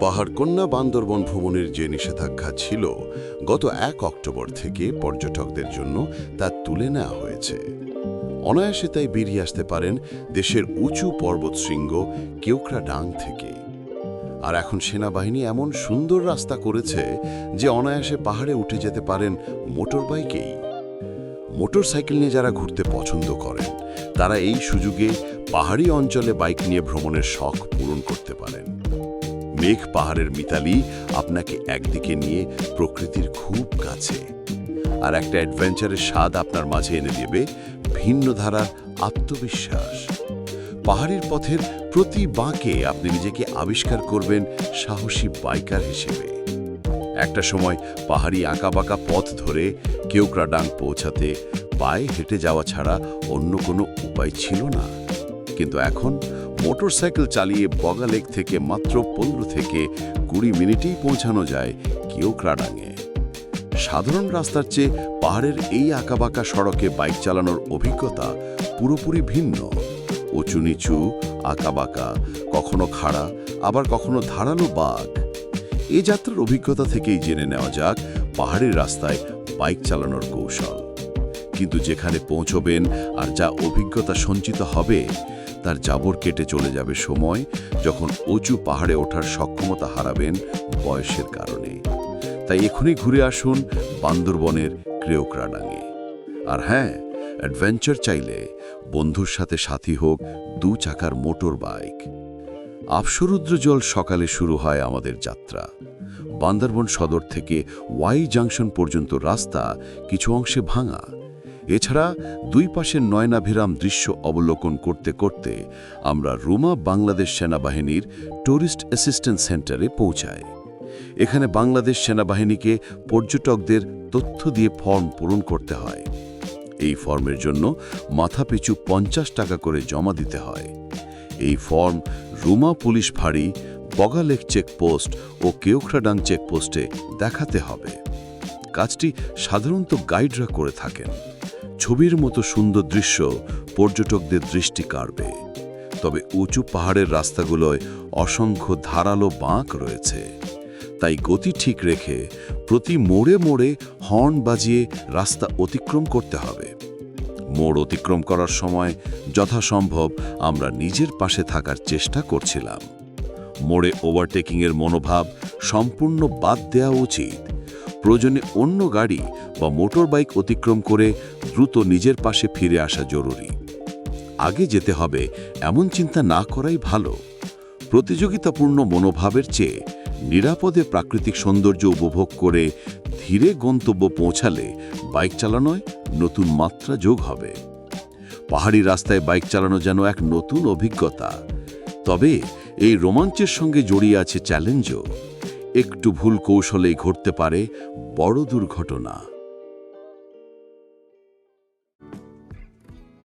পাহাড়কন্যা বান্দরবন ভ্রমণের যে নিষেধাজ্ঞা ছিল গত ১ অক্টোবর থেকে পর্যটকদের জন্য তা তুলে নেওয়া হয়েছে। অনায়াসে তাই বেরিয়ে আসতে পারেন দেশের উঁচু পর্বতশৃঙ্গ কেওক্রাডাং থেকে। আর এখন সেনাবাহিনী এমন সুন্দর রাস্তা করেছে যে অনায়াসে পাহাড়ে উঠে যেতে পারেন মোটর বাইকেই। মোটরসাইকেল নিয়ে যারা ঘুরতে পছন্দ করেন তারা এই সুযোগে পাহাড়ি অঞ্চলে বাইক নিয়ে ভ্রমণের শখ পূরণ করতে পারেন। মেঘ পাহাড়ের মিতালি আপনাকে একদিকে নিয়ে প্রকৃতির খুব কাছে, আর একটা অ্যাডভেঞ্চারের স্বাদ আপনার মাঝে এনে দেবে ভিন্ন ধারার আত্মবিশ্বাস। পাহাড়ির পথের প্রতি বাঁকে আপনি নিজেকে আবিষ্কার করবেন সাহসী বাইকার হিসেবে। একটা সময় পাহাড়ি আঁকাবাঁকা পথ ধরে কেওক্রাডাং পৌঁছাতে পায়ে হেঁটে যাওয়া ছাড়া অন্য কোনো উপায় ছিল না, কিন্তু এখন মোটরসাইকেল চালিয়ে বগা লেক থেকে মাত্র 15 থেকে 20 মিনিটেই পৌঁছানো যায় কেওক্রাডাংয়ে। সাধারণ রাস্তার চেয়ে পাহাড়ের এই আঁকাবাঁকা সড়কে বাইক চালানোর অভিজ্ঞতা পুরোপুরি ভিন্ন। উঁচু নিচু, আঁকাবাঁকা, কখনো খাড়া, আবার কখনো ধারালো বাঁক। এ যাত্রার অভিজ্ঞতা থেকেই জেনে নেওয়া যাক পাহাড়ের রাস্তায় বাইক চালানোর কৌশল। কিন্তু যেখানে পৌঁছবেন আর যা অভিজ্ঞতা সঞ্চিত হবে তার জাবর কেটে চলে যাবে সময় যখন উঁচু পাহাড়ে ওঠার সক্ষমতা হারাবেন বয়সের কারণে। তাই এখনই ঘুরে আসুন বান্দরবনের কেওক্রাডাংয়ে। আর হ্যাঁ, অ্যাডভেঞ্চার চাইলে বন্ধুর সাথে সাথী হোক 2 চাকার মোটর বাইক। আপসরুদ্রজল সকালে শুরু হয় আমাদের যাত্রা। বান্দরবন সদর থেকে ওয়াই জাংশন পর্যন্ত রাস্তা কিছু অংশে ভাঙা। এছাড়া 2 পাশের নয়নাভিরাম দৃশ্য অবলোকন করতে করতে আমরা রুমা বাংলাদেশ সেনাবাহিনীর ট্যুরিস্ট অ্যাসিস্ট্যান্স সেন্টারে পৌঁছাই। এখানে বাংলাদেশ সেনাবাহিনীকে পর্যটকদের তথ্য দিয়ে ফর্ম পূরণ করতে হয়। এই ফর্মের জন্য মাথাপিছু 50 টাকা করে জমা দিতে হয়। এই ফর্ম রুমা পুলিশ ফাঁড়ি, বগা লেক চেকপোস্ট ও কেওক্রাডাং চেকপোস্টে দেখাতে হবে। কাজটি সাধারণত গাইডরা করে থাকেন। ছবির মতো সুন্দর দৃশ্য পর্যটকদের দৃষ্টি কাড়বে। তবে উঁচু পাহাড়ের রাস্তাগুলোয় অসংখ্য ধারালো বাঁক রয়েছে, তাই গতি ঠিক রেখে প্রতি মোড়ে মোড়ে হর্ন বাজিয়ে রাস্তা অতিক্রম করতে হবে। মোড় অতিক্রম করার সময় যথাসম্ভব আমরা নিজের পাশে থাকার চেষ্টা করছিলাম। মোড়ে ওভারটেকিংয়ের মনোভাব সম্পূর্ণ বাদ দেওয়া উচিত। প্রয়োজনে অন্য গাড়ি বা মোটর বাইক অতিক্রম করে দ্রুত নিজের পাশে ফিরে আসা জরুরি। আগে যেতে হবে এমন চিন্তা না করাই ভালো। প্রতিযোগিতাপূর্ণ মনোভাবের চেয়ে নিরাপদে প্রাকৃতিক সৌন্দর্য উপভোগ করে ধীরে গন্তব্য পৌঁছালে বাইক চালানোয় নতুন মাত্রা যোগ হবে। পাহাড়ি রাস্তায় বাইক চালানো যেন এক নতুন অভিজ্ঞতা। তবে এই রোমাঞ্চের সঙ্গে জড়িয়ে আছে চ্যালেঞ্জও। একটু ভুল কৌশলেই ঘটতে পারে বড় দুর্ঘটনা।